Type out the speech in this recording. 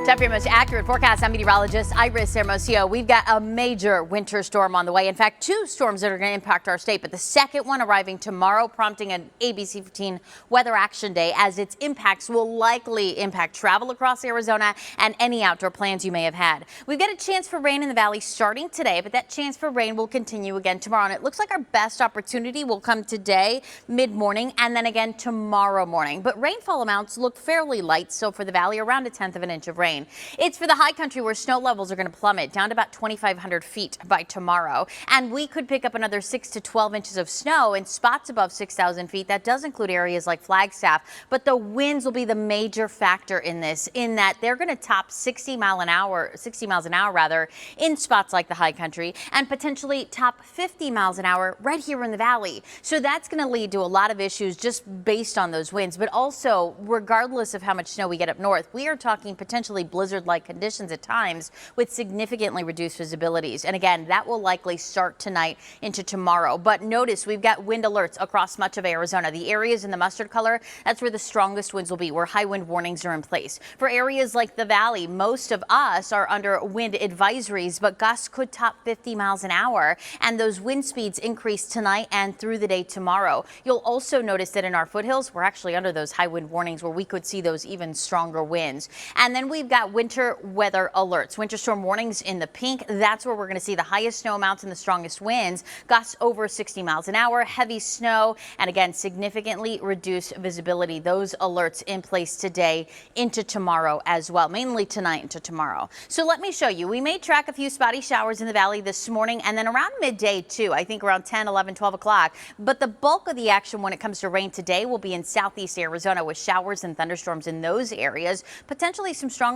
Time for your most accurate forecast. I'm meteorologist Iris Hermosillo. We've got a major winter storm on the way. In fact, two storms that are going to impact our state, but the second one arriving tomorrow, prompting an ABC15 weather action day, as its impacts will likely impact travel across Arizona and any outdoor plans you may have had. We've got a chance for rain in the valley starting today, but that chance for rain will continue again tomorrow. And it looks like our best opportunity will come today, mid-morning, and then again tomorrow morning. But rainfall amounts look fairly light, so for the valley, around a tenth of an inch of rain. It's for the high country where snow levels are going to plummet down to about 2,500 feet by tomorrow. And we could pick up another 6 to 12 inches of snow in spots above 6,000 feet. That does include areas like Flagstaff, but the winds will be the major factor in this, in that they're going to top 60 miles an hour rather, in spots like the high country, and potentially top 50 miles an hour right here in the valley. So that's going to lead to a lot of issues just based on those winds, but also regardless of how much snow we get up north, we are talking potentially blizzard-like conditions at times with significantly reduced visibilities. And again, that will likely start tonight into tomorrow. But notice we've got wind alerts across much of Arizona. The areas in the mustard color, that's where the strongest winds will be, where high wind warnings are in place. For areas like the valley, most of us are under wind advisories, but gusts could top 50 miles an hour. And those wind speeds increase tonight and through the day tomorrow. You'll also notice that in our foothills, we're actually under those high wind warnings where we could see those even stronger winds. And then we've got winter weather alerts, winter storm warnings in the pink. That's where we're going to see the highest snow amounts and the strongest winds, gusts over 60 miles an hour, heavy snow, and again, significantly reduced visibility. Those alerts in place today into tomorrow as well, mainly tonight into tomorrow. So let me show you. We may track a few spotty showers in the valley this morning and then around midday too. I think around 10, 11, 12 o'clock. But the bulk of the action when it comes to rain today will be in southeast Arizona with showers and thunderstorms in those areas, potentially some stronger